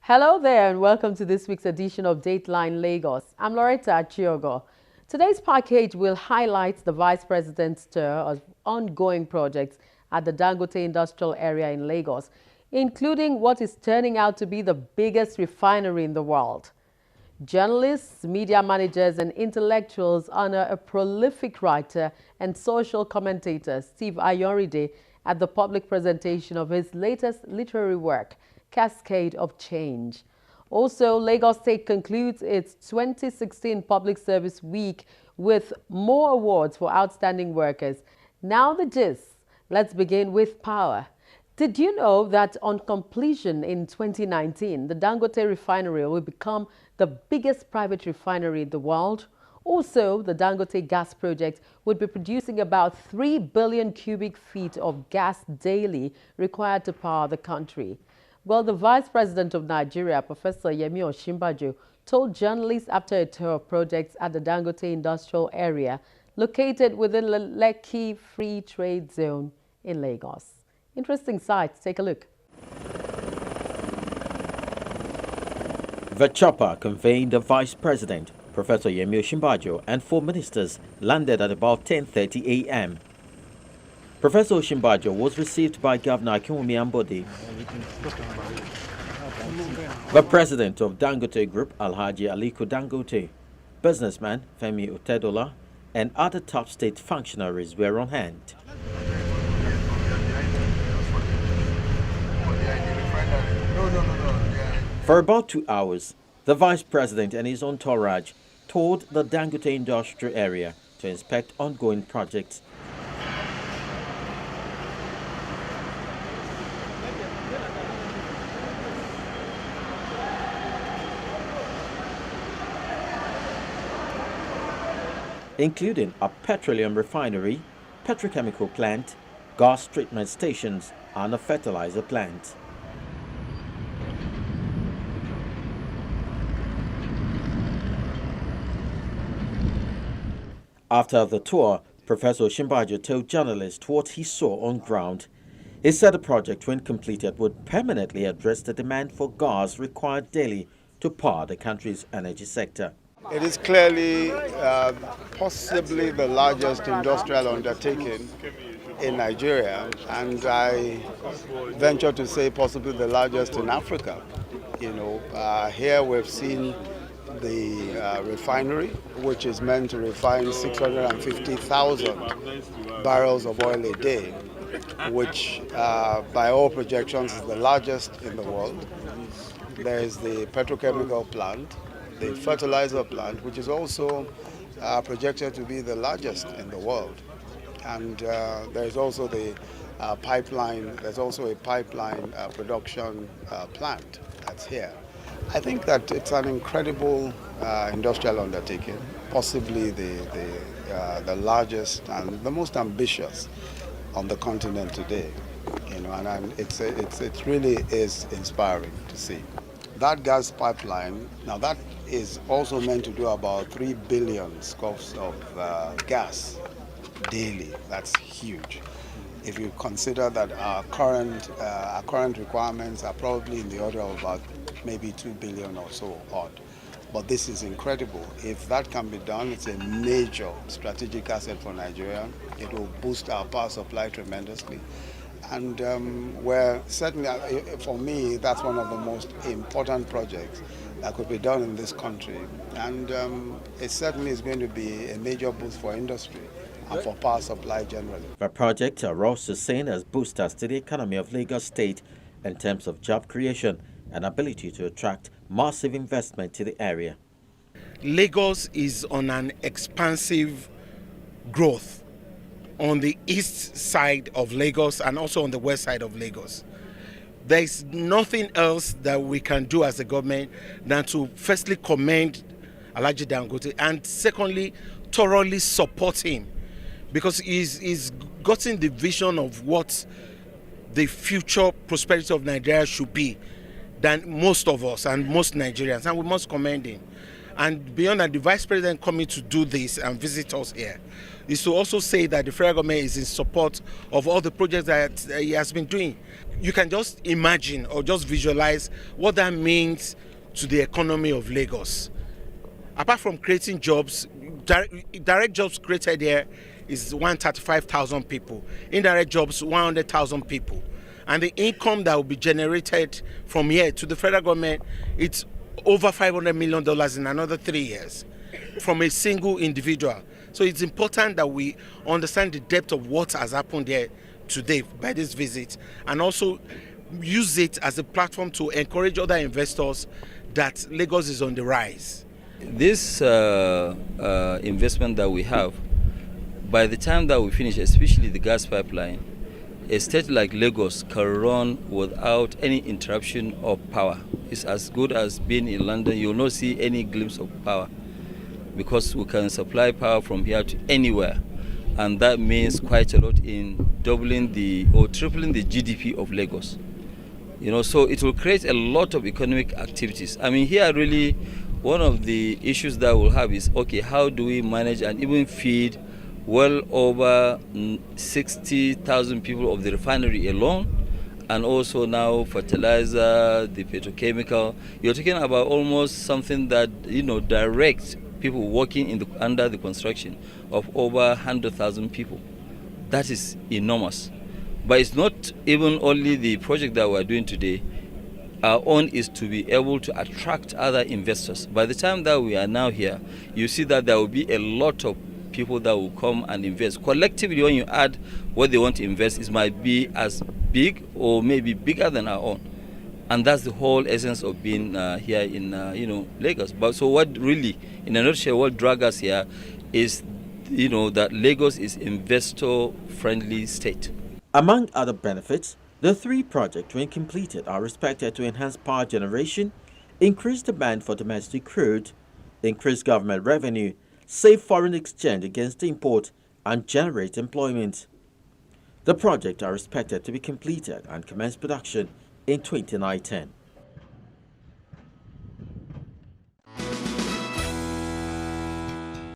Hello there and welcome to this week's edition of Dateline Lagos. I'm Loretta Achiogo. Today's package will highlight the Vice President's tour of ongoing projects at the Dangote industrial area in Lagos, including what is turning out to be the biggest refinery in the world. Journalists, media managers, and intellectuals honor a prolific writer and social commentator, Steve Ayoride, at the public presentation of his latest literary work, Cascade of Change. Also, Lagos State concludes its 2016 Public Service Week with more awards for outstanding workers. Now the gist. Let's begin with power. Did you know that on completion in 2019, the Dangote refinery will become the biggest private refinery in the world? Also, the Dangote gas project would be producing about 3 billion cubic feet of gas daily required to power the country. Well, the Vice President of Nigeria, Professor Yemi Osinbajo, told journalists after a tour of projects at the Dangote industrial area located within the Lekki Free Trade Zone in Lagos. Interesting sights. Take a look. The chopper conveying the Vice President, Professor Yemi Osinbajo, and 4 ministers landed at about 10:30 a.m. Professor Osinbajo was received by Governor Akinwumi Ambode. The President of Dangote Group, Alhaji Aliko Dangote, businessman Femi Otedola, and other top state functionaries were on hand. For about 2 hours, the Vice President and his entourage toured the Dangote industrial area to inspect ongoing projects. Including a petroleum refinery, petrochemical plant, gas treatment stations, and a fertilizer plant. After the tour, Professor Osinbajo told journalists what he saw on ground. He said the project, when completed, would permanently address the demand for gas required daily to power the country's energy sector. It is clearly possibly the largest industrial undertaking in Nigeria, and I venture to say possibly the largest in Africa. Here we've seen the refinery, which is meant to refine 650,000 barrels of oil a day, which by all projections is the largest in the world. There is the petrochemical plant, the fertilizer plant, which is also projected to be the largest in the world. And there's also the pipeline, there's also a pipeline production plant that's here. I think that it's an incredible industrial undertaking, possibly the largest and the most ambitious on the continent today. And it really is inspiring to see. That gas pipeline, now that is also meant to do about 3 billion scopes of gas daily. That's huge. If you consider that our current requirements are probably in the order of about maybe 2 billion or so odd. But this is incredible. If that can be done, it's a major strategic asset for Nigeria. It will boost our power supply tremendously. And certainly, for me, that's one of the most important projects that could be done in this country. And it certainly is going to be a major boost for industry and for power supply generally. The project are also seen as boosters to the economy of Lagos State in terms of job creation and ability to attract massive investment to the area. Lagos is on an expansive growth on the east side of Lagos and also on the west side of Lagos. There is nothing else that we can do as a government than to firstly commend Alhaji Dangote and secondly thoroughly support him, because he's gotten the vision of what the future prosperity of Nigeria should be than most of us and most Nigerians, and we must commend him. And beyond that, the Vice President coming to do this and visit us here is to also say that the federal government is in support of all the projects that he has been doing. You can just imagine or just visualize what that means to the economy of Lagos. Apart from creating jobs, direct jobs created here is 135,000 people. Indirect jobs, 100,000 people. And the income that will be generated from here to the federal government, it's over $500 million in another 3 years from a single individual. So it's important that we understand the depth of what has happened here today by this visit, and also use it as a platform to encourage other investors that Lagos is on the rise. This investment that we have, by the time that we finish, especially the gas pipeline, a state like Lagos can run without any interruption of power. It's as good as being in London. You will not see any glimpse of power because we can supply power from here to anywhere. And that means quite a lot in doubling or tripling the GDP of Lagos. So it will create a lot of economic activities. I mean, here really one of the issues that we'll have is, okay, how do we manage and even feed well over 60,000 people of the refinery alone, and also now fertilizer, the petrochemical. You're talking about almost something that directs people working under the construction of over 100,000 people. That is enormous. But it's not even only the project that we're doing today. Our own is to be able to attract other investors. By the time that we are now here, you see that there will be a lot of people that will come and invest. Collectively, when you add what they want to invest, it might be as big or maybe bigger than our own. And that's the whole essence of being here in Lagos. But so what really, in a nutshell, what drags us here is that Lagos is investor-friendly state. Among other benefits, the three projects, when completed, are expected to enhance power generation, increase demand for domestic crude, increase government revenue, save foreign exchange against import, and generate employment. The projects are expected to be completed and commence production in 2019.